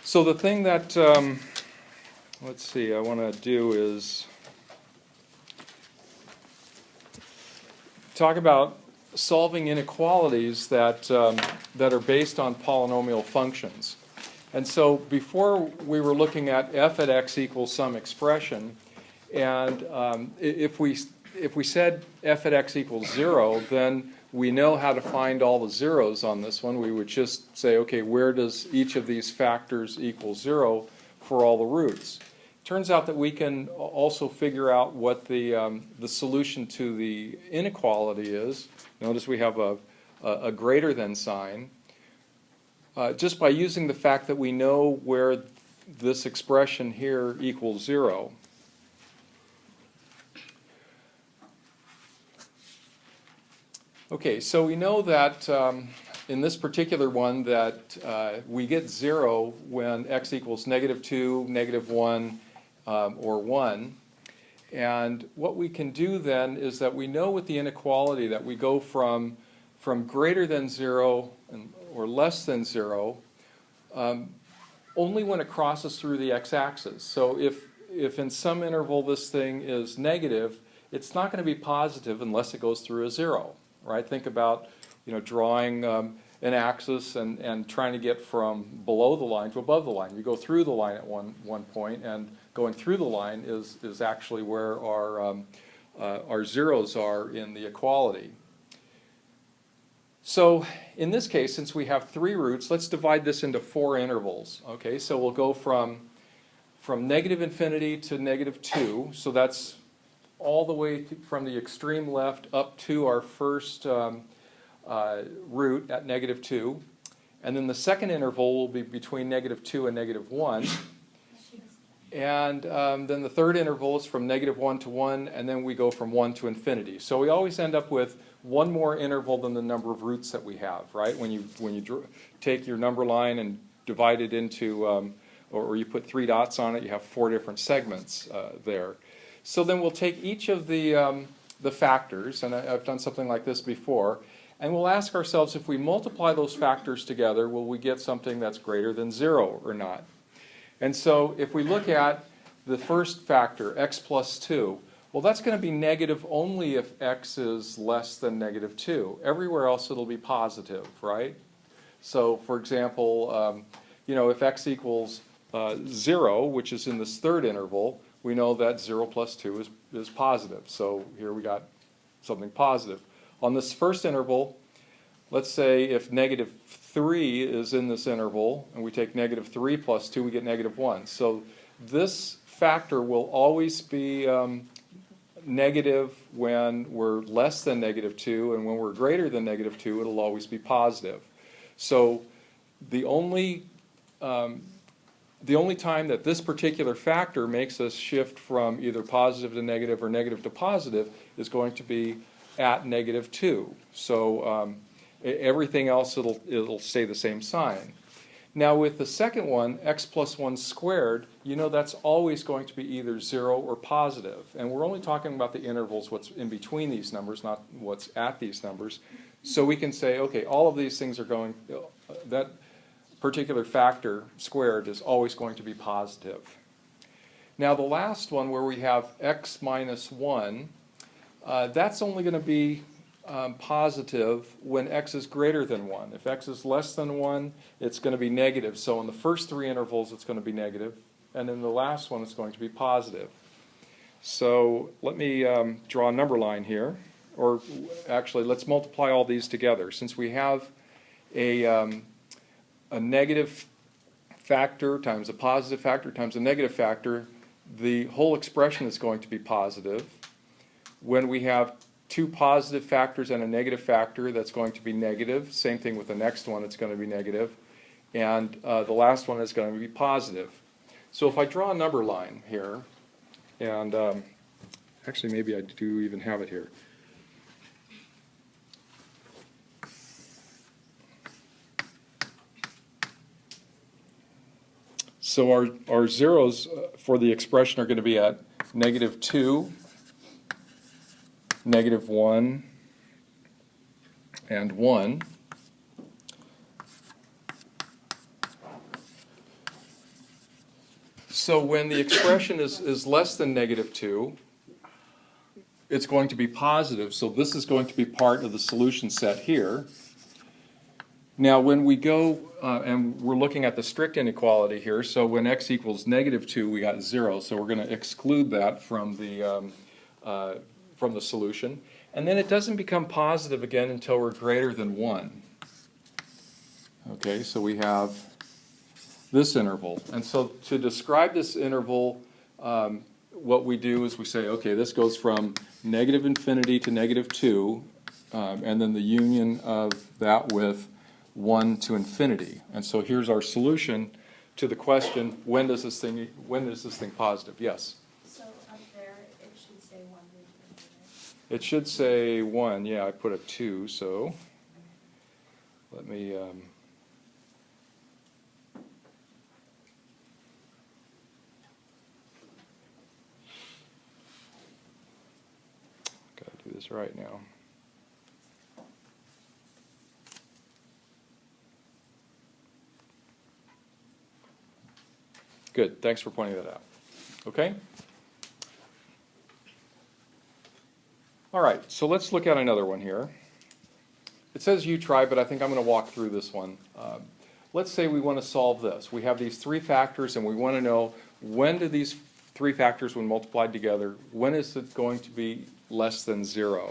So the thing that, let's see, I want to do is talk about solving inequalities that are based on polynomial functions. And so before we were looking at f at x equals some expression, and if we said f at x equals 0, then we know how to find all the zeros on this one. We would just say, okay, where does each of these factors equal 0 for all the roots? Turns out that we can also figure out what the solution to the inequality is. Notice we have a greater than sign. Just by using the fact that we know where this expression here equals 0. Okay, so we know that in this particular one that we get 0 when x equals -2, -1, or 1. And what we can do then is that we know with the inequality that we go from greater than 0 or less than 0 only when it crosses through the x-axis. So if in some interval this thing is negative, it's not going to be positive unless it goes through a 0. Right? Think about drawing an axis and trying to get from below the line to above the line. You go through the line at one point, and going through the line is actually where our zeros are in the equality. So in this case, since we have 3 roots, let's divide this into 4 intervals. Okay, so we'll go from -∞ to -2. So that's all the way from the extreme left up to our first root at -2. And then the second interval will be between -2 and -1. And then the third interval is from -1 to 1, and then we go from 1 to infinity. So we always end up with one more interval than the number of roots that we have, right? When you take your number line and divide it into, or you put 3 dots on it, you have 4 different segments there. So then we'll take each of the factors, and I've done something like this before, and we'll ask ourselves, if we multiply those factors together, will we get something that's greater than 0 or not? And so if we look at the first factor, x plus 2, well, that's going to be negative only if x is less than -2. Everywhere else it'll be positive, right? So for example, if x equals 0, which is in this third interval, we know that 0 plus 2 is positive. So here we got something positive. On this first interval, let's say if -3 is in this interval, and we take -3 plus 2, we get -1. So this factor will always be negative when we're less than -2, and when we're greater than -2, it'll always be positive. So the only time that this particular factor makes us shift from either positive to negative or negative to positive is going to be at -2. So everything else it'll stay the same sign. Now with the second one, x plus 1 squared, that's always going to be either 0 or positive. And we're only talking about the intervals, what's in between these numbers, not what's at these numbers. So we can say, okay, all of these things are going, that particular factor squared is always going to be positive. Now the last one, where we have x minus 1, that's only going to be positive when x is greater than 1. If x is less than 1, it's going to be negative. So in the first 3 intervals it's going to be negative, and in the last one it's going to be positive. So let me draw a number line here, or actually let's multiply all these together. Since we have a negative factor times a positive factor times a negative factor, the whole expression is going to be positive. When we have 2 positive factors and a negative factor, that's going to be negative. Same thing with the next one, it's going to be negative. And the last one is going to be positive. So if I draw a number line here, and actually maybe I do even have it here. So our zeros for the expression are going to be at -2, -1, and 1. So when the expression is less than -2, it's going to be positive, so this is going to be part of the solution set here. Now when we go, and we're looking at the strict inequality here, so when x equals -2, we got 0, so we're going to exclude that from the solution. And then it doesn't become positive again until we're greater than 1. Okay, so we have this interval. And so to describe this interval, what we do is we say, okay, this goes from -infinity to -2, and then the union of that with 1 to infinity. And so here's our solution to the question, when is this thing positive? Yes? So up there, it should say 1 root of infinity. It should say 1. Yeah, I put a 2, so let me... Gotta do this right now. Good, thanks for pointing that out. Okay? All right, so let's look at another one here. It says you try, but I think I'm going to walk through this one. Let's say we want to solve this. We have these 3 factors, and we want to know when do these 3 factors, when multiplied together, when is it going to be less than 0?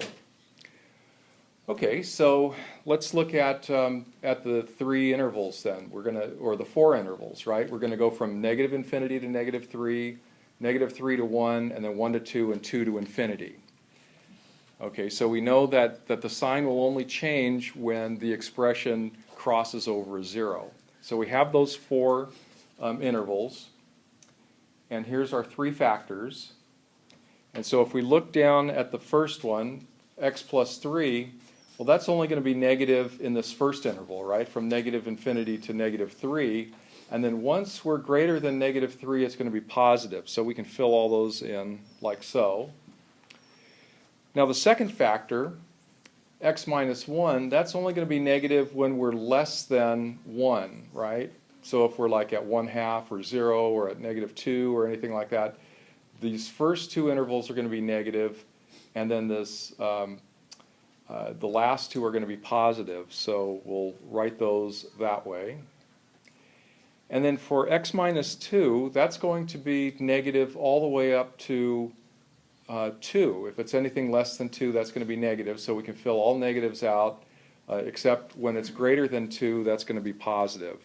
Okay, so let's look at the 3 intervals then. We're going to, or the 4 intervals, right? We're going to go from -infinity to -3, -3 to 1, and then 1 to 2, and 2 to infinity. Okay, so we know that the sign will only change when the expression crosses over 0. So we have those 4 intervals, and here's our 3 factors. And so if we look down at the first one, x plus 3, well, that's only going to be negative in this first interval, right? From -infinity to -3. And then once we're greater than -3, it's going to be positive. So we can fill all those in like so. Now the second factor, x minus 1, that's only going to be negative when we're less than 1, right? So if we're like at 1/2 or 0 or at -2 or anything like that, these first 2 intervals are going to be negative, and then this the last 2 are going to be positive, so we'll write those that way. And then for x minus 2, that's going to be negative all the way up to 2. If it's anything less than 2, that's going to be negative, so we can fill all negatives out, except when it's greater than 2, that's going to be positive.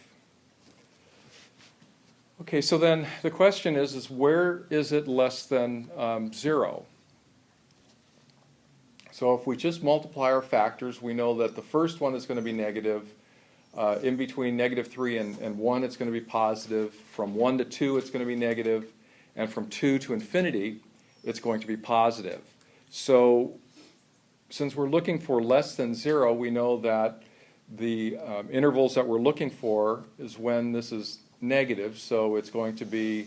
Okay, so then the question is where is it less than 0? So if we just multiply our factors, we know that the first one is going to be negative. In between -3 and 1, it's going to be positive. From 1 to 2, it's going to be negative. And from 2 to infinity, it's going to be positive. So since we're looking for less than 0, we know that the intervals that we're looking for is when this is negative. So it's going to be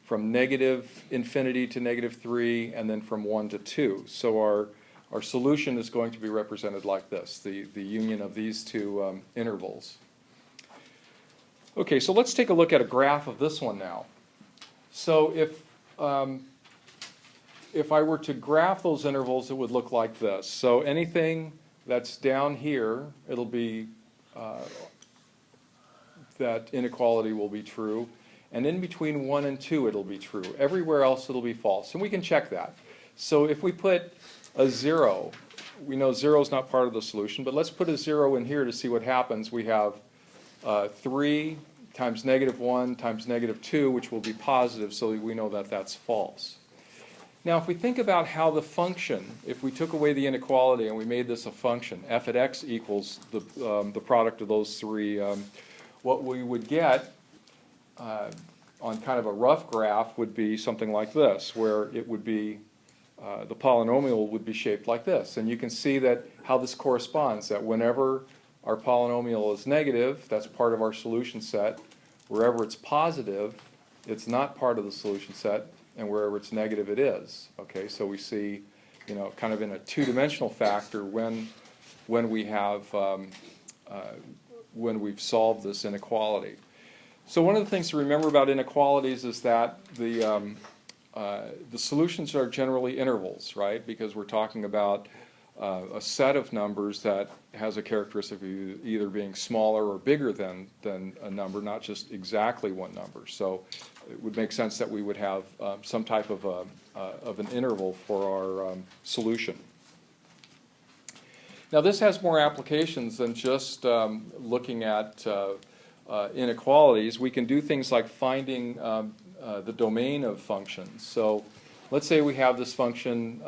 from -infinity to -3, and then from 1 to 2. So our solution is going to be represented like this, the union of these 2 intervals. Okay, so let's take a look at a graph of this one now. So if I were to graph those intervals, it would look like this. So anything that's down here, it'll be, that inequality will be true. And in between 1 and 2, it'll be true. Everywhere else, it'll be false. And we can check that. So if we put a 0, we know 0 is not part of the solution, but let's put a 0 in here to see what happens. We have 3 times -1 times -2, which will be positive, so we know that that's false. Now, if we think about how the function, if we took away the inequality and we made this a function, f at x equals the product of those 3, what we would get on kind of a rough graph would be something like this, where it would be, the polynomial would be shaped like this. And you can see that how this corresponds, that whenever our polynomial is negative, that's part of our solution set. Wherever it's positive, it's not part of the solution set. And wherever it's negative, it is. Okay, so we see, kind of in a 2-dimensional factor when we have when we've solved this inequality. So one of the things to remember about inequalities is that the solutions are generally intervals, right? Because we're talking about a set of numbers that has a characteristic of either being smaller or bigger than a number, not just exactly one number. So it would make sense that we would have some type of an interval for our solution. Now this has more applications than just looking at inequalities. We can do things like finding the domain of functions. So let's say we have this function,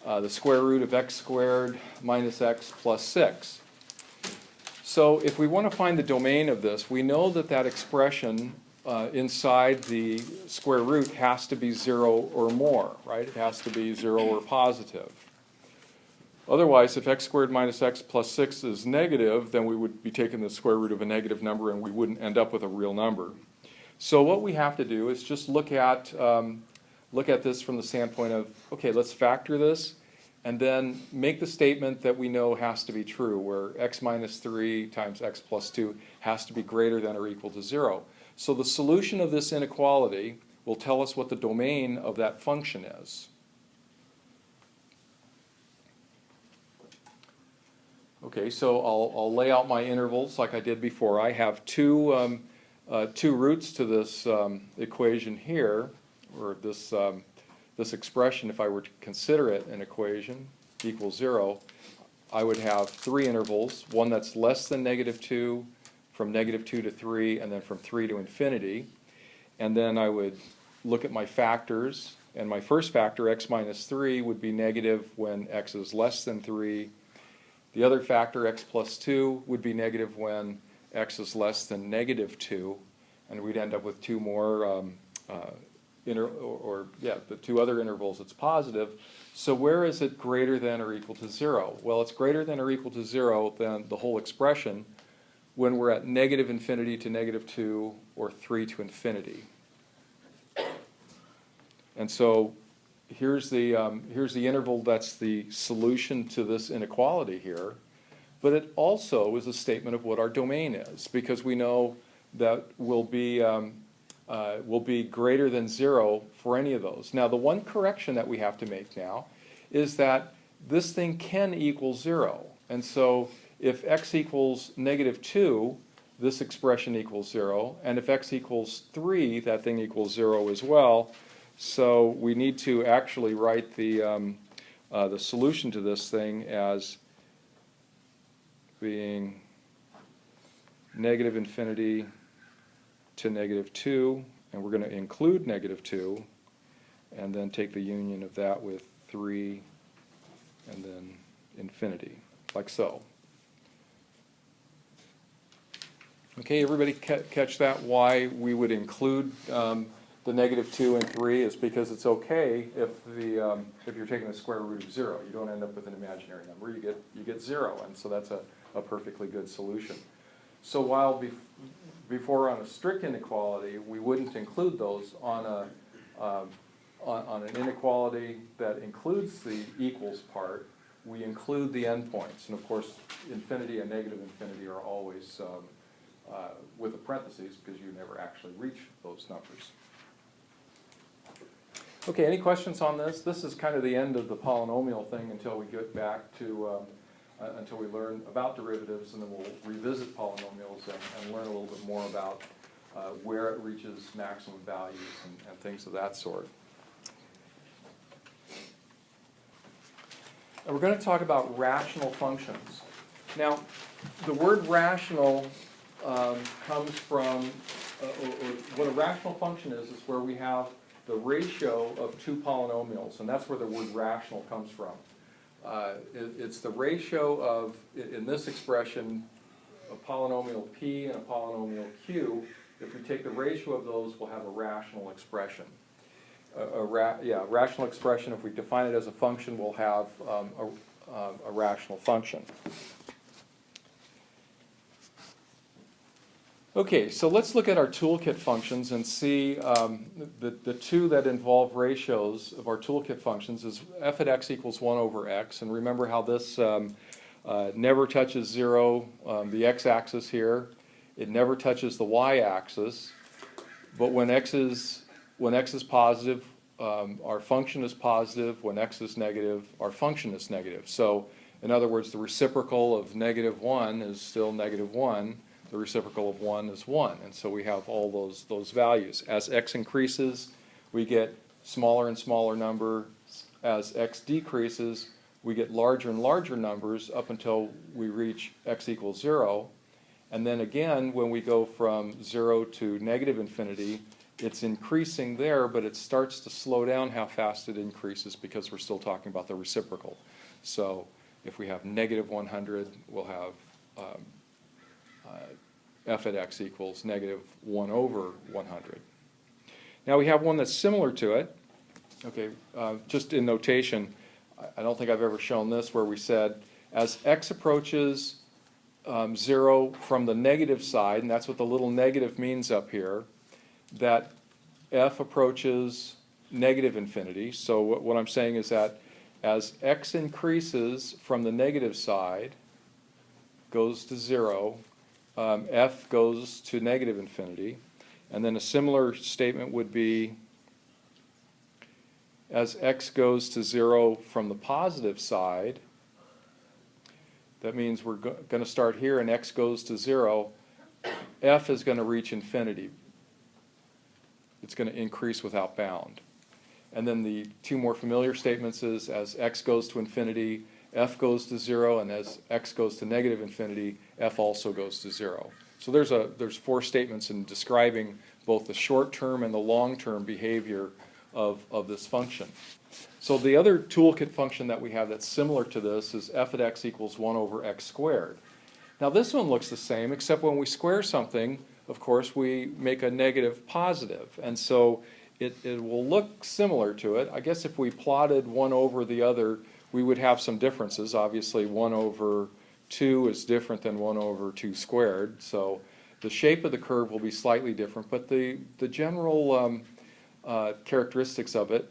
the square root of x squared minus x plus 6. So if we want to find the domain of this, we know that that expression inside the square root has to be 0 or more, right? It has to be 0 or positive. Otherwise, if x squared minus x plus 6 is negative, then we would be taking the square root of a negative number and we wouldn't end up with a real number. So what we have to do is just look at this from the standpoint of, okay, let's factor this and then make the statement that we know has to be true, where x minus 3 times x plus 2 has to be greater than or equal to 0. So the solution of this inequality will tell us what the domain of that function is. Okay, so I'll lay out my intervals like I did before. I have two roots to this equation here, or this expression, if I were to consider it an equation, equals 0. I would have 3 intervals, one that's less than -2, from -2 to 3, and then from 3 to infinity. And then I would look at my factors, and my first factor, x minus 3, would be negative when x is less than 3. The other factor, x plus 2, would be negative when x is less than -2, and we'd end up with two more the two other intervals. It's positive. So where is it greater than or equal to 0? Well, it's greater than or equal to 0 than the whole expression when we're at negative infinity to -2 or 3 to infinity. And so here's the interval that's the solution to this inequality here, but it also is a statement of what our domain is, because we know that will be greater than 0 for any of those. Now the one correction that we have to make now is that this thing can equal 0, and so if x equals -2, this expression equals 0, and if x equals 3, that thing equals 0 as well. So we need to actually write the solution to this thing as being negative infinity to -2, and we're going to include -2, and then take the union of that with 3, and then infinity, like so. Okay, everybody catch that? Why we would include the -2 and 3 is because it's okay if you're taking the square root of 0. You don't end up with an imaginary number. You get 0, and so that's a perfectly good solution. So while before on a strict inequality, we wouldn't include those on an inequality that includes the equals part, we include the endpoints. And of course, infinity and negative infinity are always with the parentheses, because you never actually reach those numbers. Okay, any questions on this? This is kind of the end of the polynomial thing until we get back to, until we learn about derivatives, and then we'll revisit polynomials and learn a little bit more about where it reaches maximum values and things of that sort. And we're going to talk about rational functions. Now, the word rational comes from, or what a rational function is where we have the ratio of two polynomials, and that's where the word rational comes from. It's the ratio of, in this expression, a polynomial p and a polynomial q. If we take the ratio of those, we'll have a rational expression. Rational expression, if we define it as a function, we'll have a rational function. Okay, so let's look at our toolkit functions and see the two that involve ratios of our toolkit functions is f at x equals 1 over x. And remember how this never touches 0, the x-axis here. It never touches the y-axis, but when x is positive, our function is positive. When x is negative, our function is negative. So, in other words, the reciprocal of -1 is still -1. The reciprocal of 1 is 1. And so we have all those values. As x increases, we get smaller and smaller numbers. As x decreases, we get larger and larger numbers up until we reach x equals 0. And then again, when we go from 0 to -infinity, it's increasing there, but it starts to slow down how fast it increases because we're still talking about the reciprocal. So if we have -100, we'll have f at x equals -1/100. Now we have one that's similar to it. Okay, just in notation, I don't think I've ever shown this, where we said as x approaches 0 from the negative side, and that's what the little negative means up here, that f approaches -infinity. So what I'm saying is that as x increases from the negative side, goes to 0, f goes to -infinity. And then a similar statement would be as x goes to 0 from the positive side, that means we're going to start here and x goes to 0, f is going to reach infinity. It's going to increase without bound. And then the two more familiar statements is as x goes to infinity, f goes to 0, and as x goes to -infinity, f also goes to 0. So there's four statements in describing both the short-term and the long-term behavior of this function. So the other toolkit function that we have that's similar to this is f at x equals 1/x squared. Now this one looks the same, except when we square something, of course, we make a negative positive. And so it will look similar to it. I guess if we plotted one over the other, we would have some differences. Obviously, 1/2 is different than 1/2 squared. So the shape of the curve will be slightly different, but the general characteristics of it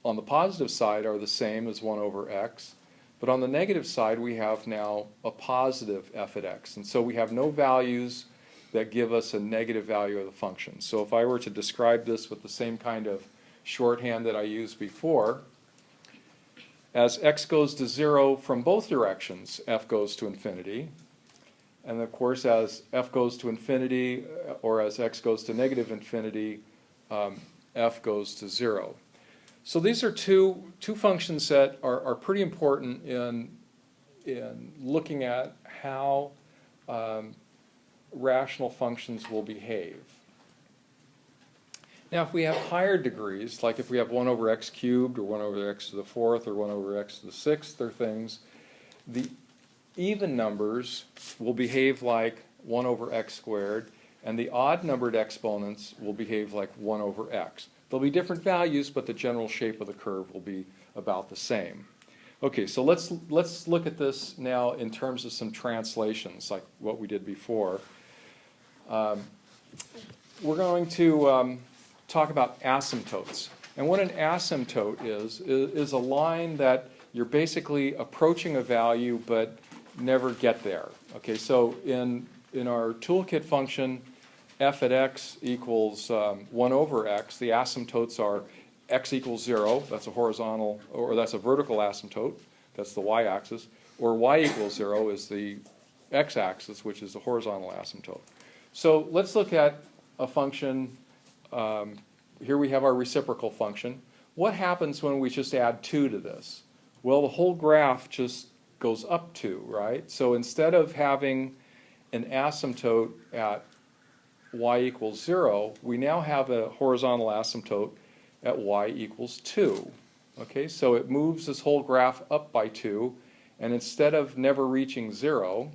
on the positive side are the same as 1/x. But on the negative side, we have now a positive f at x. And so we have no values that give us a negative value of the function. So if I were to describe this with the same kind of shorthand that I used before, as x goes to 0 from both directions, f goes to infinity. And of course, as f goes to infinity, or as x goes to -infinity, f goes to 0. So these are two functions that are pretty important in looking at how rational functions will behave. Now, if we have higher degrees, like if we have 1/x cubed, or 1/x to the 4th, or 1/x to the 6th, or things, the even numbers will behave like 1/x squared, and the odd-numbered exponents will behave like 1/x. There'll be different values, but the general shape of the curve will be about the same. Okay, so let's look at this now in terms of some translations, like what we did before. We're going to talk about asymptotes. And what an asymptote is a line that you're basically approaching a value but never get there. Okay, so in our toolkit function, f at x equals 1/x, the asymptotes are x equals 0, that's a horizontal, or that's a vertical asymptote, that's the y-axis, or y equals 0 is the x-axis, which is the horizontal asymptote. So let's look at a function. Here we have our reciprocal function. What happens when we just add 2 to this? Well, the whole graph just goes up 2, right? So instead of having an asymptote at y equals 0, we now have a horizontal asymptote at y equals 2. Okay, so it moves this whole graph up by 2, and instead of never reaching 0,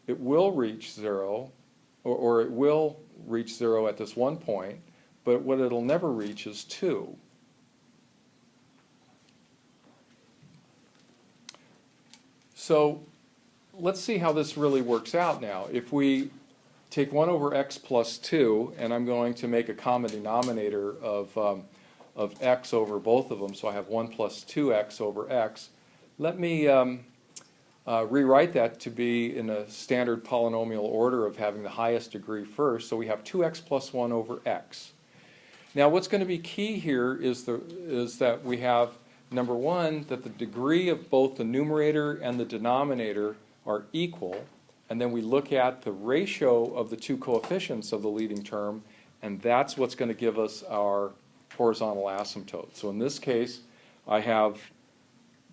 it will reach 0, or it will reach 0 at this one point, but what it'll never reach is 2. So let's see how this really works out now. If we take 1/x plus 2, and I'm going to make a common denominator of x over both of them, so I have 1 plus 2x over x. Let me rewrite that to be in a standard polynomial order of having the highest degree first. So we have 2x plus 1 over x. Now what's going to be key here is that we have, number one, that the degree of both the numerator and the denominator are equal. And then we look at the ratio of the two coefficients of the leading term, and that's what's going to give us our horizontal asymptote. So in this case, I have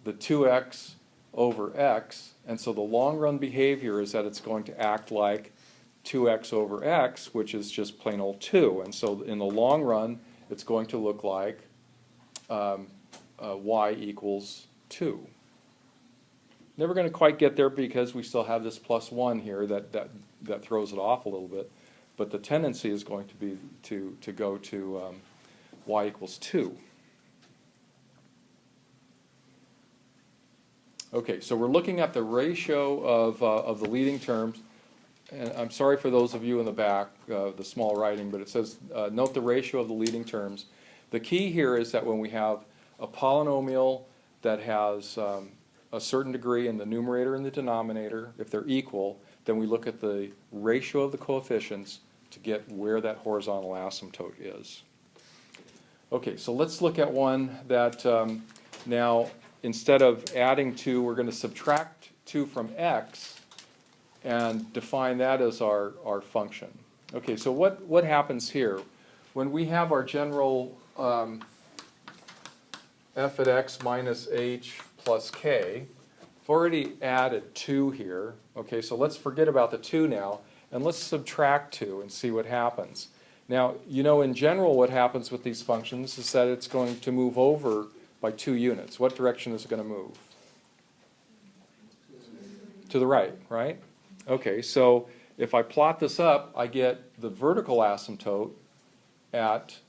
the 2x over x, and so the long run behavior is that it's going to act like 2x over x, which is just plain old 2. And so in the long run, it's going to look like y equals 2. Never going to quite get there because we still have this plus 1 here that throws it off a little bit. But the tendency is going to be to go to y equals 2. Okay, so we're looking at the ratio of the leading terms. And I'm sorry for those of you in the back, the small writing, but it says, note the ratio of the leading terms. The key here is that when we have a polynomial that has a certain degree in the numerator and the denominator, if they're equal, then we look at the ratio of the coefficients to get where that horizontal asymptote is. Okay, so let's look at one that now, instead of adding 2, we're going to subtract 2 from x and define that as our function. Okay, so what happens here? When we have our general f at x minus h plus k, I've already added 2 here. Okay, so let's forget about the 2 now, and let's subtract 2 and see what happens. Now, you know in general what happens with these functions is that it's going to move over by 2 units. What direction is it going to move? To the right, right? Okay, so if I plot this up, I get the vertical asymptote at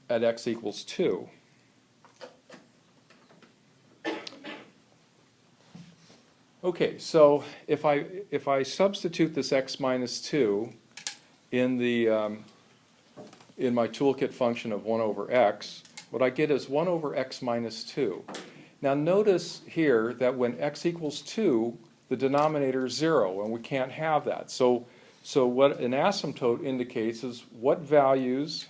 x equals 2. Okay, so if I substitute this x minus 2 in the in my toolkit function of 1 over x, what I get is 1 over x minus 2. Now notice here that when x equals 2, the denominator is 0, and we can't have that. So what an asymptote indicates is what values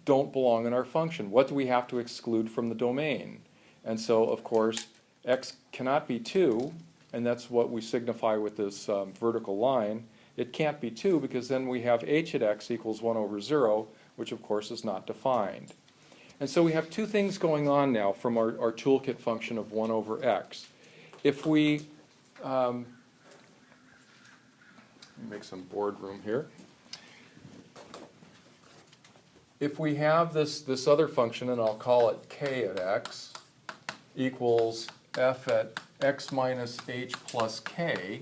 don't belong in our function. What do we have to exclude from the domain? And so, of course, x cannot be 2, and that's what we signify with this vertical line. It can't be 2 because then we have h at x equals 1 over 0, which of course is not defined. And so we have two things going on now from our toolkit function of 1 over x. If we make some boardroom here. If we have this other function, and I'll call it k at x, equals f at x minus h plus k,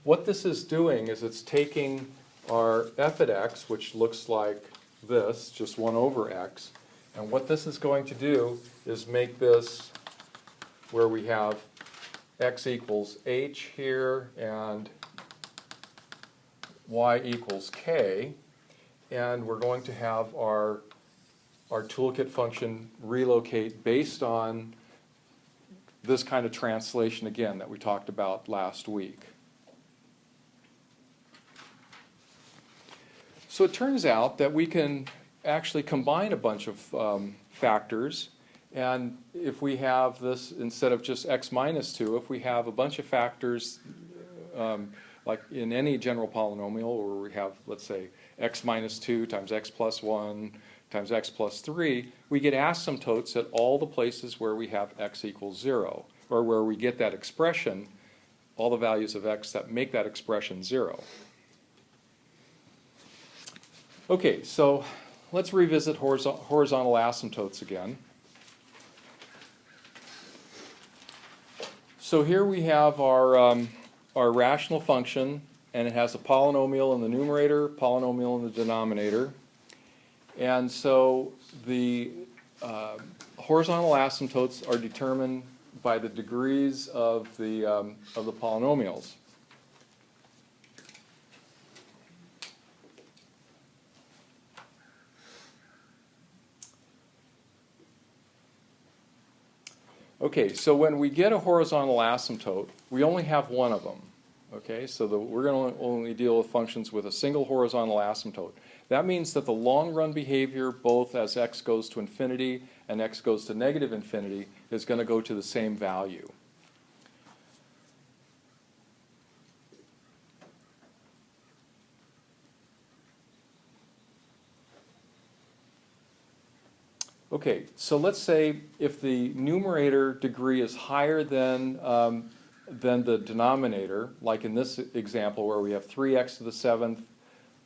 what this is doing is it's taking our f at x, which looks like this, just 1 over x, and what this is going to do is make this where we have x equals h here and y equals k, and we're going to have our toolkit function relocate based on this kind of translation again that we talked about last week. So it turns out that we can actually combine a bunch of factors, and if we have this, instead of just x minus 2, if we have a bunch of factors like in any general polynomial where we have, let's say, x minus 2 times x plus 1 times x plus 3, we get asymptotes at all the places where we have x equals 0, or where we get that expression, all the values of x that make that expression 0. Okay, so let's revisit horizontal asymptotes again. So here we have our rational function, and it has a polynomial in the numerator, polynomial in the denominator. And so the horizontal asymptotes are determined by the degrees of the polynomials. Okay, so when we get a horizontal asymptote, we only have one of them. Okay, so we're going to only deal with functions with a single horizontal asymptote. That means that the long run behavior, both as x goes to infinity and x goes to negative infinity, is going to go to the same value. Okay, so let's say if the numerator degree is higher than the denominator, like in this example where we have 3x to the 7th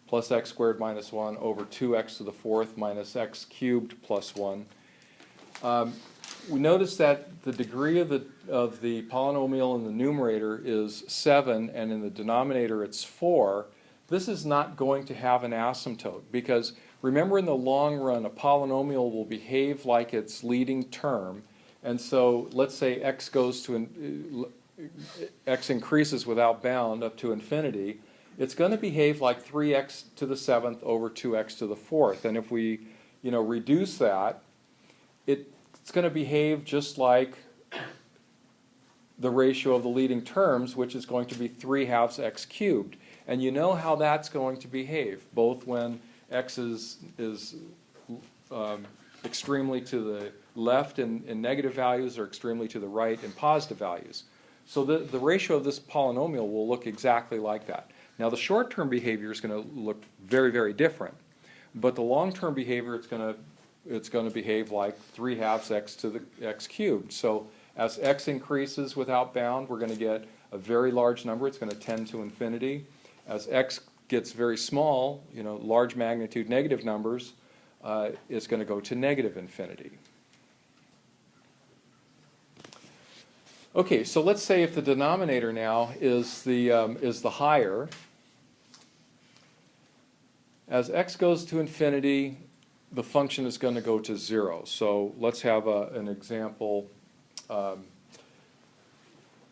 plus x squared minus 1 over 2x to the 4th minus x cubed plus 1. We notice that the degree of the polynomial in the numerator is 7 and in the denominator it's 4. This is not going to have an asymptote because remember, in the long run, a polynomial will behave like its leading term. And so let's say x goes to x increases without bound up to infinity. It's going to behave like 3x to the 7th over 2x to the 4th. And if we reduce that, it's going to behave just like the ratio of the leading terms, which is going to be 3/2 x cubed. And you know how that's going to behave, both when x is extremely to the left in negative values or extremely to the right in positive values. So the ratio of this polynomial will look exactly like that. Now the short-term behavior is going to look very, very different. But the long-term behavior, it's going to behave like 3/2 x to the x cubed. So as x increases without bound, we're going to get a very large number. It's going to tend to infinity. As x gets very small, large magnitude negative numbers, is going to go to negative infinity. Okay, so let's say if the denominator now is the higher. As x goes to infinity, the function is going to go to 0. So let's have an example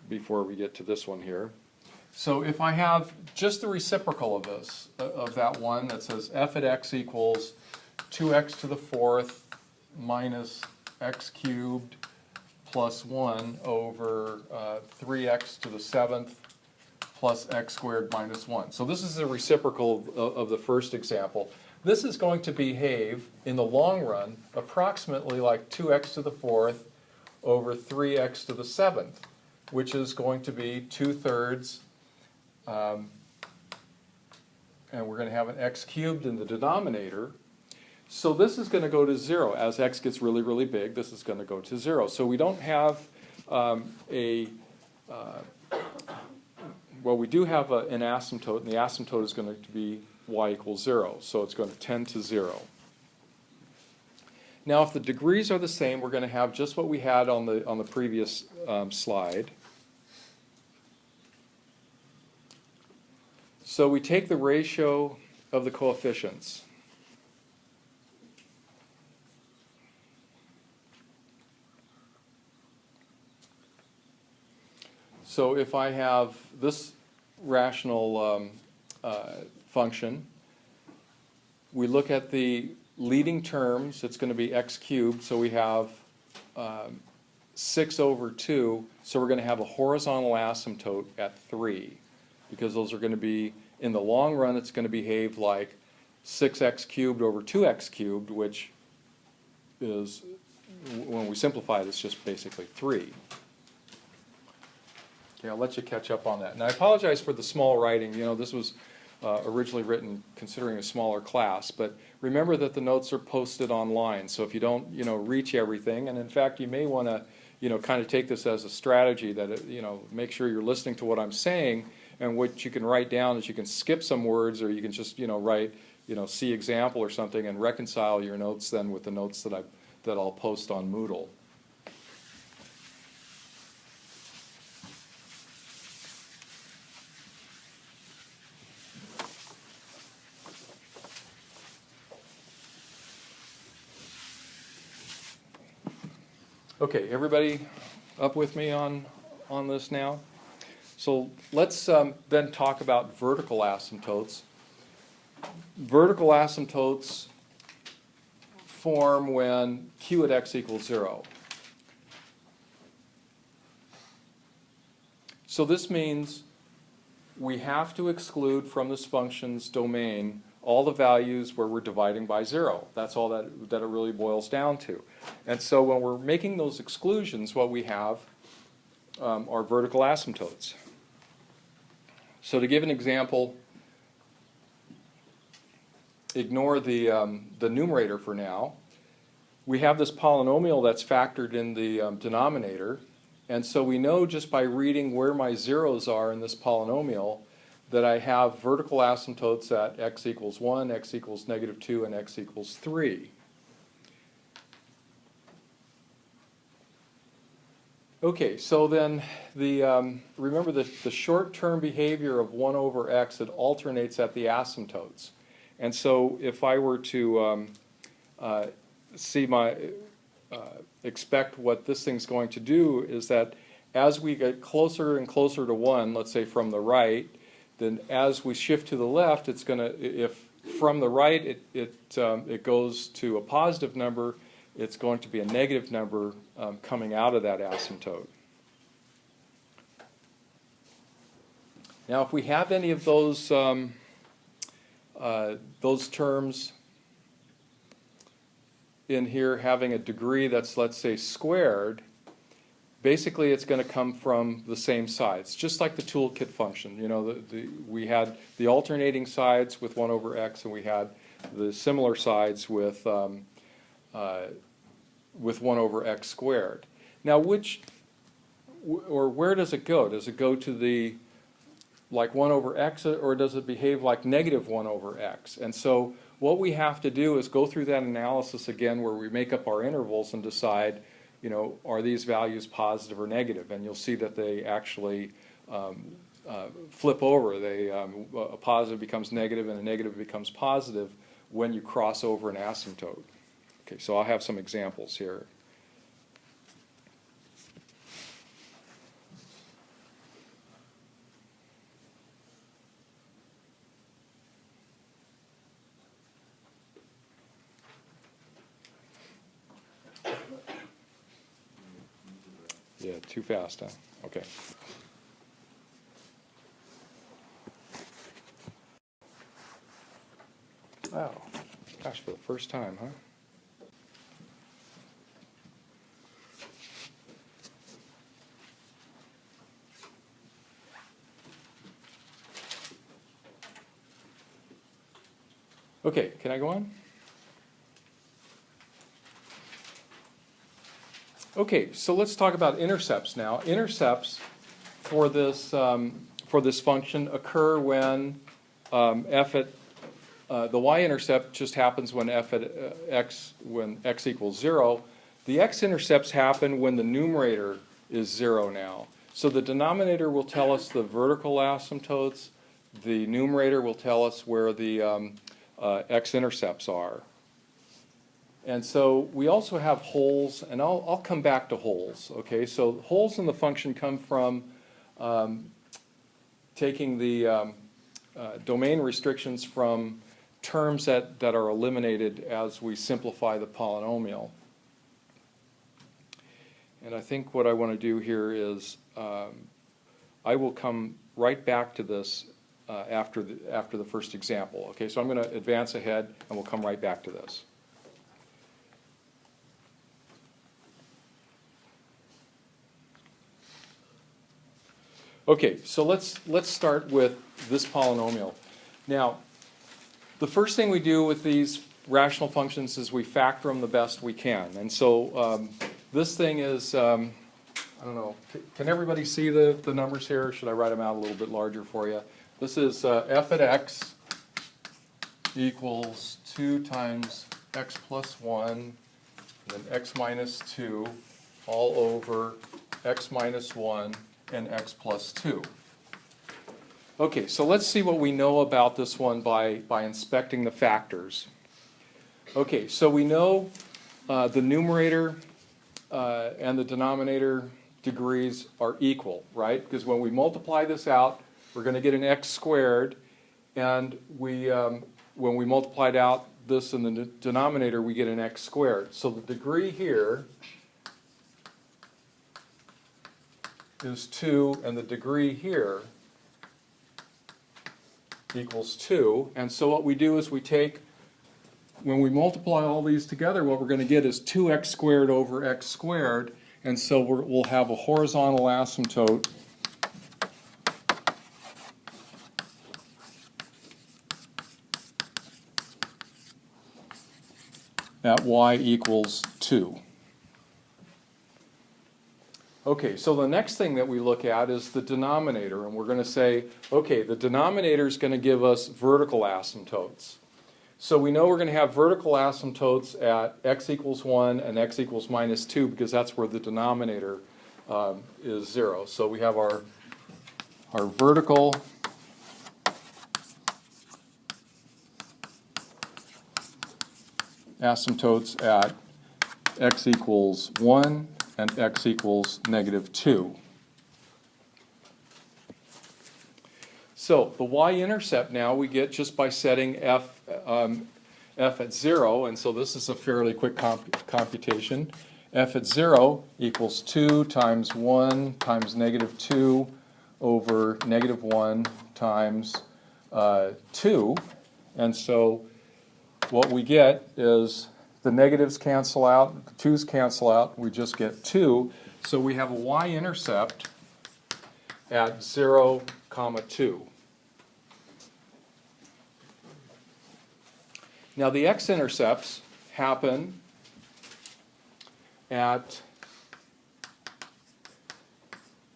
before we get to this one here. So if I have just the reciprocal of this, of that one that says f at x equals 2x to the 4th minus x cubed plus 1 over 3x to the 7th plus x squared minus 1. So this is the reciprocal of the first example. This is going to behave in the long run approximately like 2x to the 4th over 3x to the 7th, which is going to be 2/3. And we're going to have an x cubed in the denominator. So this is going to go to 0. As x gets really, really big, this is going to go to 0. So we don't have well, we do have an asymptote, and the asymptote is going to be y equals 0. So it's going to tend to 0. Now, if the degrees are the same, we're going to have just what we had on the previous slide. So we take the ratio of the coefficients. So if I have this rational function, we look at the leading terms. It's going to be x cubed, so we have 6 over 2. So we're going to have a horizontal asymptote at 3, because those are going to be, in the long run, it's going to behave like 6x cubed over 2x cubed, which is, when we simplify it, it's just basically 3. Okay, I'll let you catch up on that. And I apologize for the small writing. This was originally written considering a smaller class, but remember that the notes are posted online. So if you don't, reach everything, and in fact, you may want to, kind of take this as a strategy that, make sure you're listening to what I'm saying, and what you can write down is you can skip some words, or you can just, write, see example or something, and reconcile your notes then with the notes that I'll post on Moodle. Okay, everybody up with me on this now? So let's then talk about vertical asymptotes. Vertical asymptotes form when q at x equals 0. So this means we have to exclude from this function's domain all the values where we're dividing by 0. That's all that it really boils down to. And so when we're making those exclusions, what we have are vertical asymptotes. So to give an example, ignore the numerator for now. We have this polynomial that's factored in the denominator, and so we know just by reading where my zeros are in this polynomial that I have vertical asymptotes at x equals 1, x equals -2, and x equals 3. Okay, so then remember the short-term behavior of 1 over x, it alternates at the asymptotes. And so if I were to expect what this thing's going to do is that as we get closer and closer to 1, let's say from the right, then as we shift to the left, it's going to, if from the right it goes to a positive number, it's going to be a negative number coming out of that asymptote. Now if we have any of those terms in here having a degree that's, let's say, squared, basically it's going to come from the same sides, just like the toolkit function. You know, we had the alternating sides with 1 over x, and we had the similar sides with 1 over x squared. Now where does it go? Does it go to the like 1 over x, or does it behave like -1 over x? And so what we have to do is go through that analysis again where we make up our intervals and decide, you know, are these values positive or negative? And you'll see that they actually flip over. A positive becomes negative and a negative becomes positive when you cross over an asymptote. Okay, so I'll have some examples here. Yeah, too fast, huh? Okay. Oh, gosh, for the first time, huh? Okay, can I go on? Okay, so let's talk about intercepts now. Intercepts for this function occur when the y-intercept just happens when when x equals 0. The x-intercepts happen when the numerator is 0 now. So the denominator will tell us the vertical asymptotes. The numerator will tell us where the x-intercepts are. And so we also have holes, and I'll come back to holes. Okay, so holes in the function come from taking the domain restrictions from terms that are eliminated as we simplify the polynomial. And I think what I want to do here is I will come right back to this after the first example. Okay, so I'm going to advance ahead, and we'll come right back to this. Okay, so let's start with this polynomial. Now, the first thing we do with these rational functions is we factor them the best we can. And so this thing is, I don't know, can everybody see the numbers here? Or should I write them out a little bit larger for you? This is f at x equals 2 times x plus 1, and then x minus 2, all over x minus 1, and x plus 2. Okay, so let's see what we know about this one by inspecting the factors. Okay, so we know the numerator and the denominator degrees are equal, right? Because when we multiply this out, we're going to get an x squared, and when we multiplied out this in the denominator, we get an x squared. So the degree here is 2, and the degree here equals 2. And so what we do is we take, when we multiply all these together, what we're going to get is 2x squared over x squared. And so we'll have a horizontal asymptote at y equals 2. Okay, so the next thing that we look at is the denominator, and we're going to say, okay, the denominator is going to give us vertical asymptotes. So we know we're going to have vertical asymptotes at x equals 1 and x equals minus 2 because that's where the denominator is 0. So we have our vertical asymptotes at x equals 1 and x equals negative 2. So the y-intercept now we get just by setting f at 0, and so this is a fairly quick computation. F at 0 equals 2 times 1 times negative 2 over negative 1 times 2. And so what we get is the negatives cancel out, the 2's cancel out, we just get 2. So we have a y-intercept at 0, 2. Now the x-intercepts happen at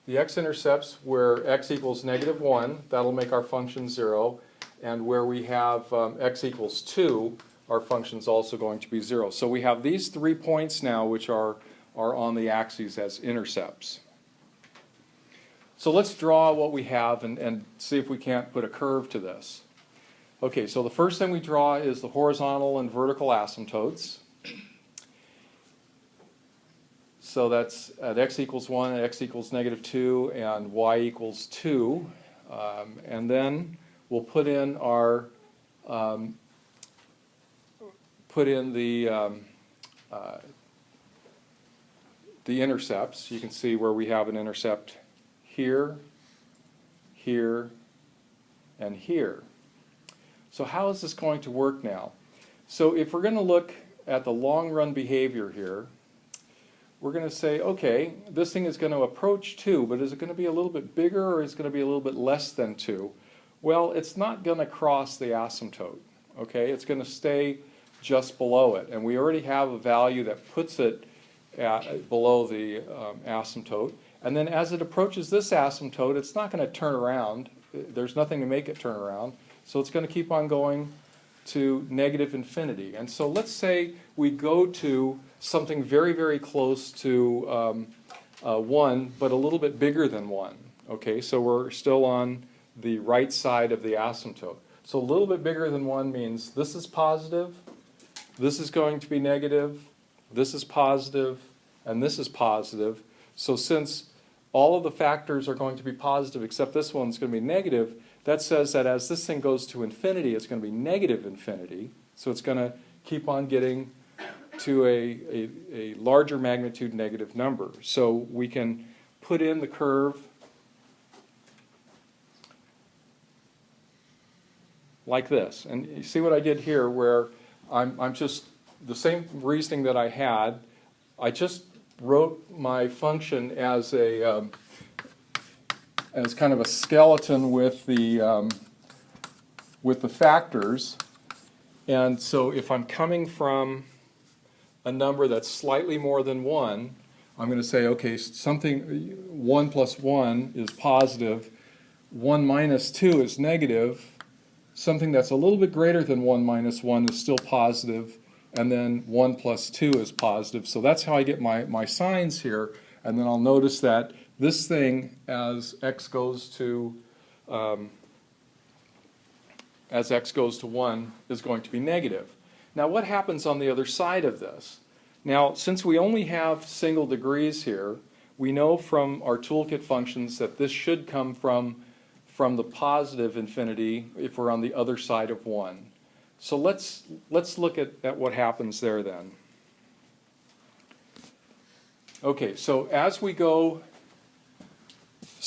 the x-intercepts where x equals negative 1, that'll make our function 0, and where we have x equals 2, our function's also going to be 0. So we have these 3 points now which are on the axes as intercepts. So let's draw what we have and see if we can't put a curve to this. Okay, so the first thing we draw is the horizontal and vertical asymptotes. So that's at x equals 1, x equals negative 2, and y equals 2. And then we'll put in our the intercepts. You can see where we have an intercept here, here, and here. So how is this going to work now? So if we're going to look at the long run behavior here, we're going to say, okay, this thing is going to approach 2, but is it going to be a little bit bigger or is it going to be a little bit less than 2? Well, it's not going to cross the asymptote, okay? It's going to stay just below it, and we already have a value that puts it below the asymptote. And then as it approaches this asymptote, it's not going to turn around. There's nothing to make it turn around. So it's going to keep on going to negative infinity. And so let's say we go to something very, very close to 1, but a little bit bigger than 1. Okay, so we're still on the right side of the asymptote. So a little bit bigger than 1 means this is positive, this is going to be negative, this is positive, and this is positive. So since all of the factors are going to be positive except this one's going to be negative, that says that as this thing goes to infinity, it's going to be negative infinity. So it's going to keep on getting to a larger magnitude negative number. So we can put in the curve like this. And you see what I did here where I'm just, the same reasoning that I had, I just wrote my function as a as kind of a skeleton with the factors. And so if I'm coming from a number that's slightly more than 1, I'm going to say, okay, something 1 plus 1 is positive, 1 minus 2 is negative, something that's a little bit greater than 1 minus 1 is still positive, and then 1 plus 2 is positive. So that's how I get my signs here. And then I'll notice that this thing, as x goes to 1, is going to be negative. Now what happens on the other side of this? Now, since we only have single degrees here, we know from our toolkit functions that this should come from the positive infinity if we're on the other side of 1. So let's look at what happens there then. Okay, so as we go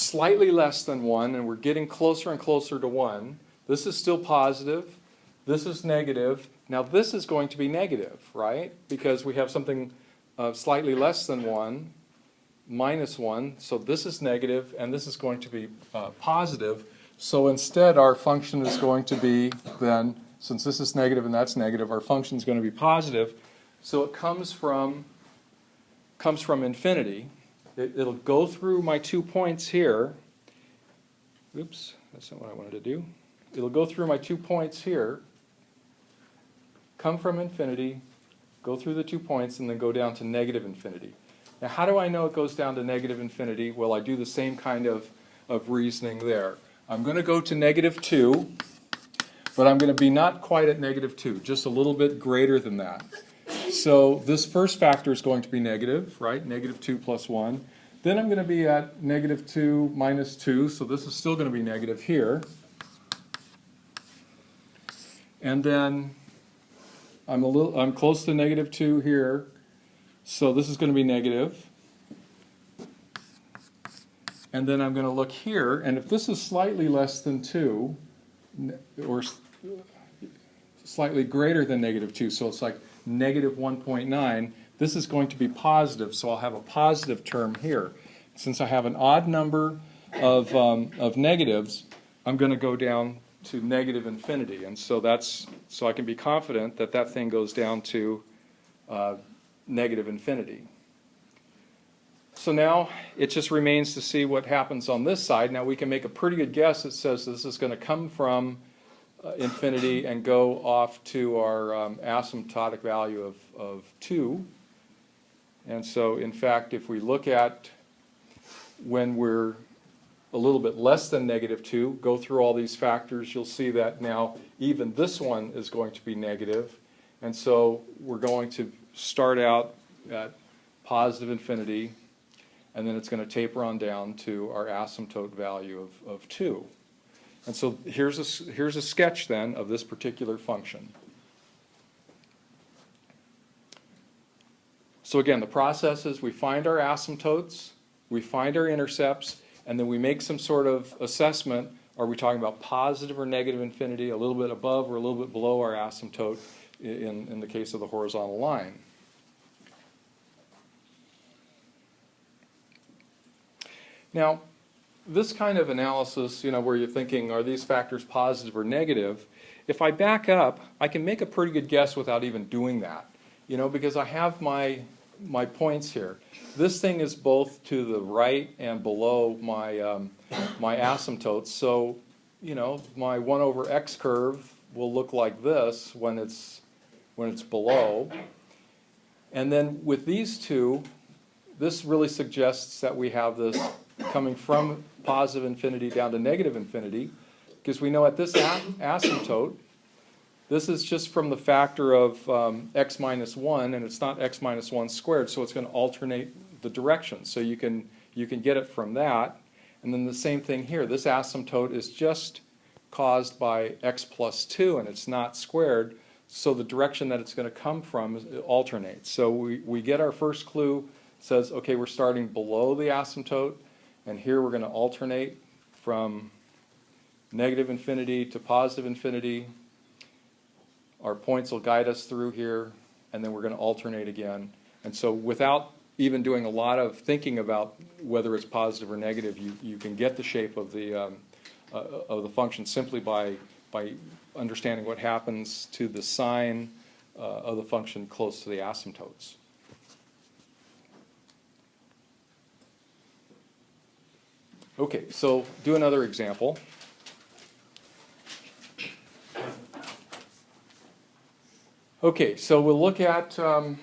slightly less than 1, and we're getting closer and closer to 1. This is still positive. This is negative. Now this is going to be negative, right? Because we have something slightly less than 1, minus 1. So this is negative, and this is going to be positive. So instead, our function is going to be then, since this is negative and that's negative, our function is going to be positive. So it comes from infinity. It'll go through my 2 points here. Oops, that's not what I wanted to do. It'll go through my 2 points here, come from infinity, go through the 2 points, and then go down to negative infinity. Now, how do I know it goes down to negative infinity? Well, I do the same kind of reasoning there. I'm going to go to negative 2, but I'm going to be not quite at negative 2, just a little bit greater than that. So this first factor is going to be negative, right? Negative 2 plus 1. Then I'm going to be at negative 2 minus 2, so this is still going to be negative here. And then I'm close to negative 2 here, so this is going to be negative. And then I'm going to look here, and if this is slightly less than 2, or slightly greater than negative 2, so it's like negative 1.9, this is going to be positive, so I'll have a positive term here. Since I have an odd number of negatives, I'm going to go down to negative infinity, and so I can be confident that that thing goes down to negative infinity. So now it just remains to see what happens on this side. Now we can make a pretty good guess. It says this is going to come from infinity and go off to our asymptotic value of 2. And so in fact, if we look at when we're a little bit less than negative 2, go through all these factors, you'll see that now even this one is going to be negative. And so we're going to start out at positive infinity, and then it's going to taper on down to our asymptote value of 2. And so here's a sketch then of this particular function. So again, the process is we find our asymptotes, we find our intercepts, and then we make some sort of assessment. Are we talking about positive or negative infinity, a little bit above or a little bit below our asymptote in the case of the horizontal line? Now, this kind of analysis, where you're thinking, are these factors positive or negative? If I back up, I can make a pretty good guess without even doing that, because I have my points here. This thing is both to the right and below my asymptotes. So, my 1 over x curve will look like this when it's below. And then with these two, this really suggests that we have this coming from positive infinity down to negative infinity, because we know at this asymptote, this is just from the factor of x minus 1, and it's not x minus 1 squared, so it's going to alternate the direction. So you can get it from that. And then the same thing here. This asymptote is just caused by x plus 2, and it's not squared, so the direction that it's going to come from alternates. So we get our first clue. It says, okay, we're starting below the asymptote, and here we're going to alternate from negative infinity to positive infinity. Our points will guide us through here, and then we're going to alternate again. And so without even doing a lot of thinking about whether it's positive or negative, you can get the shape of the function simply by understanding what happens to the sign of the function close to the asymptotes. Okay, so do another example. Okay, so we'll look at, let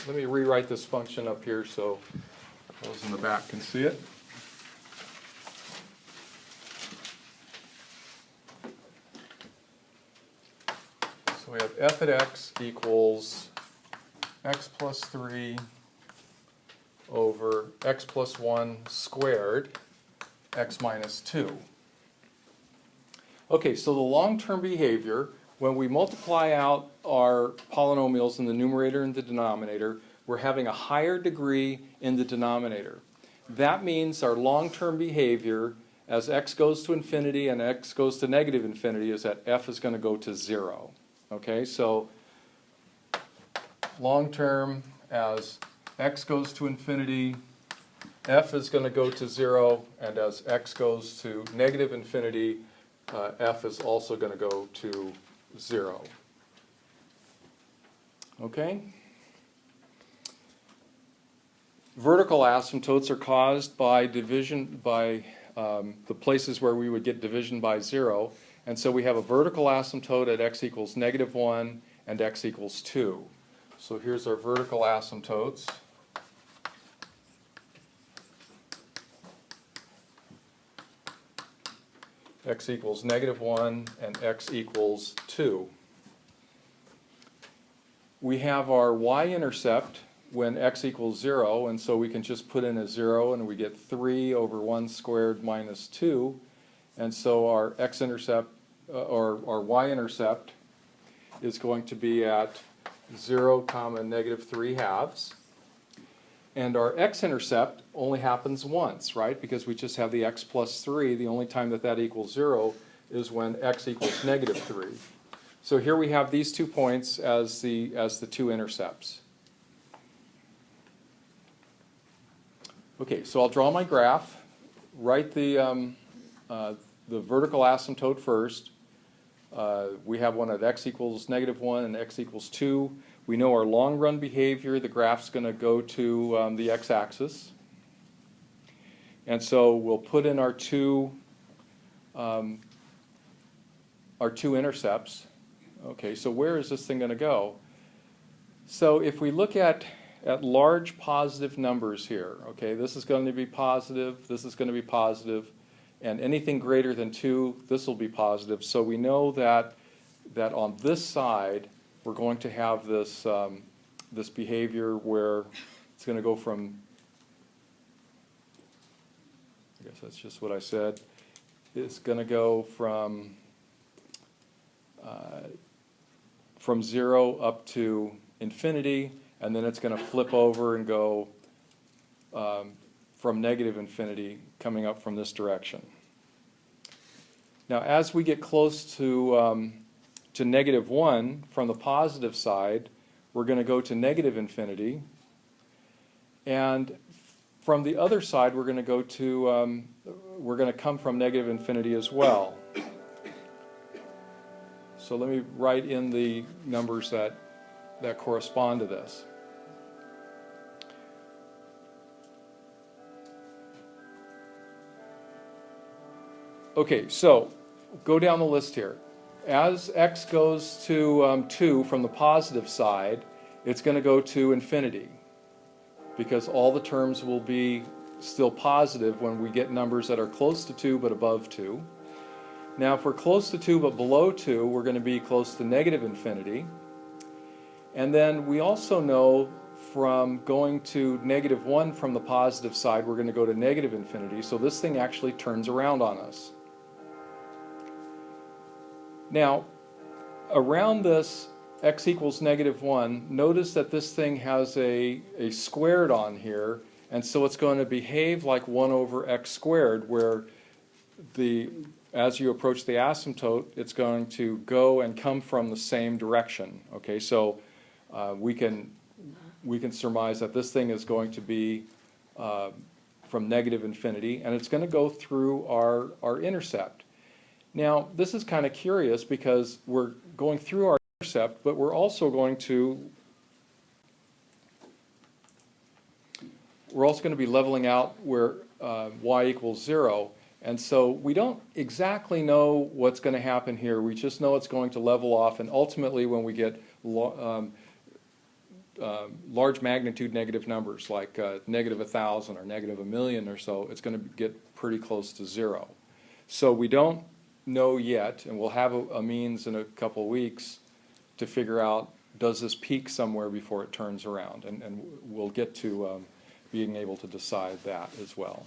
me rewrite this function up here so those in the back can see it. So we have f at x equals x plus 3 over x plus 1 squared, x minus 2. Okay, so the long-term behavior, when we multiply out our polynomials in the numerator and the denominator, we're having a higher degree in the denominator. that means our long-term behavior as x goes to infinity and x goes to negative infinity is that f is going to go to 0. Okay, so long-term as x goes to infinity, f is going to go to 0, and as x goes to negative infinity, f is also going to go to 0. Okay? Vertical asymptotes are caused by division by the places where we would get division by 0. And so we have a vertical asymptote at x equals -1 and x equals 2. So here's our vertical asymptotes. X equals -1 and x equals 2. We have our y-intercept when x equals 0, and so we can just put in a 0 and we get 3 over 1 squared minus 2. And so our x-intercept, or our y-intercept is going to be at 0, -3/2. And our x-intercept only happens once, right? Because we just have the x plus 3. The only time that that equals 0 is when x equals -3. So here we have these 2 points as the two intercepts. Okay, so I'll draw my graph. Write the vertical asymptote first. We have one at x equals -1 and x equals 2. We know our long-run behavior. The graph's going to go to the x-axis. And so we'll put in our two intercepts. Okay, so where is this thing going to go? So if we look at large positive numbers here, okay, this is going to be positive, this is going to be positive, and anything greater than 2, this will be positive. So we know that on this side, we're going to have this, this behavior where it's going to go from, I guess that's just what I said, it's going to go from 0 up to infinity, and then it's going to flip over and go from negative infinity coming up from this direction. Now as we get close to -1 from the positive side, we're going to go to negative infinity, and from the other side we're going to go to we're going to come from negative infinity as well. So let me write in the numbers that correspond to this. Okay, so go down the list here. As x goes to 2 from the positive side, it's going to go to infinity, because all the terms will be still positive when we get numbers that are close to 2 but above 2. Now if we're close to 2 but below 2, we're going to be close to negative infinity. And then we also know from going to -1 from the positive side, we're going to go to negative infinity. So this thing actually turns around on us. Now, around this x equals -1, notice that this thing has a squared on here, and so it's going to behave like 1 over x squared, where as you approach the asymptote, it's going to go and come from the same direction. Okay, so we can surmise that this thing is going to be from negative infinity, and it's going to go through our intercept. Now, this is kind of curious because we're going through our intercept, but we're also going to be leveling out where y equals 0. And so we don't exactly know what's going to happen here. We just know it's going to level off, and ultimately when we get large magnitude negative numbers like -1,000 or -1,000,000 or so, it's going to get pretty close to 0. So we don't know yet, and we'll have a means in a couple of weeks to figure out, does this peak somewhere before it turns around, and we'll get to being able to decide that as well.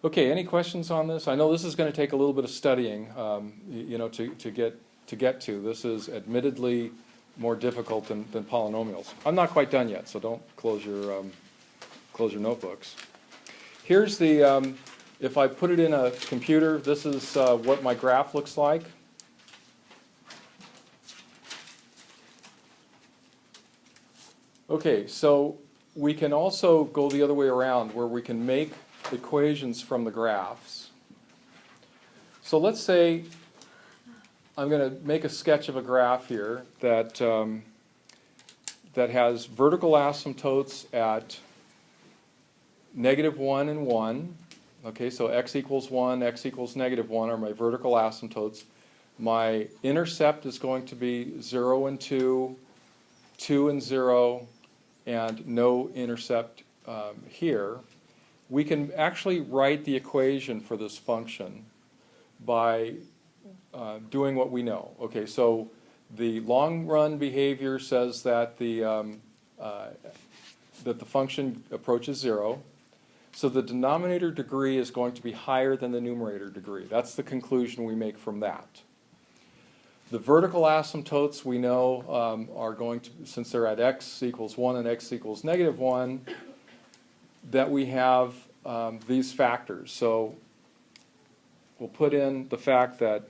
Okay, any questions on this? I know this is going to take a little bit of studying, you know, to get to. This is admittedly more difficult than polynomials. I'm not quite done yet, so don't close close your notebooks. Here's the, if I put it in a computer, this is what my graph looks like. Okay, so we can also go the other way around where we can make equations from the graphs. So let's say I'm going to make a sketch of a graph here that, that has vertical asymptotes at -1 and 1. Okay, so x equals 1, x equals -1 are my vertical asymptotes. My intercept is going to be 0 and 2, 2 and 0, and no intercept here. We can actually write the equation for this function by doing what we know. Okay, so the long run behavior says that the function approaches 0. So the denominator degree is going to be higher than the numerator degree. That's the conclusion we make from that. The vertical asymptotes we know are going to, since they're at x equals 1 and x equals -1, that we have these factors. So we'll put in the fact that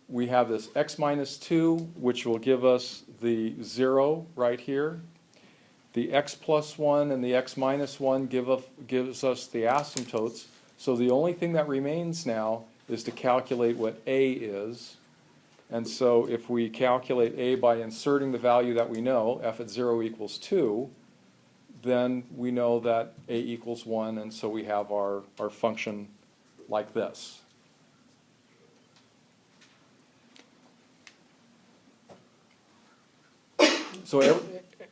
we have this x minus 2, which will give us the 0 right here. The x plus 1 and the x minus 1 gives us the asymptotes. So the only thing that remains now is to calculate what a is. And so if we calculate a by inserting the value that we know, f at 0 equals 2, then we know that a equals 1, and so we have our function like this. So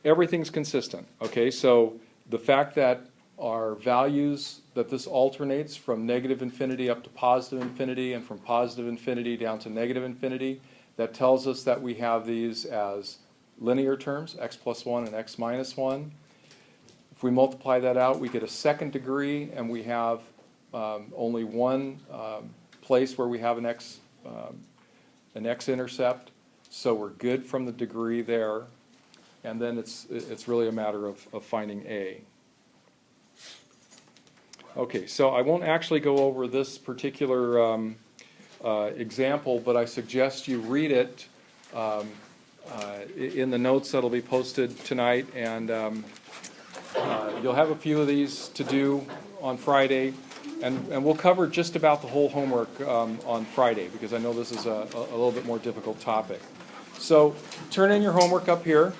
everything's consistent, okay? So the fact that our values, that this alternates from -infinity up to +infinity and from +infinity down to -infinity, that tells us that we have these as linear terms, x plus 1 and x minus 1. If we multiply that out, we get a second degree, and we have only one place where we have an x-intercept, so we're good from the degree there. And then it's really a matter of finding a. Okay, so I won't actually go over this particular example, but I suggest you read it in the notes that'll be posted tonight, and you'll have a few of these to do on Friday, and we'll cover just about the whole homework on Friday, because I know this is a little bit more difficult topic. So turn in your homework up here.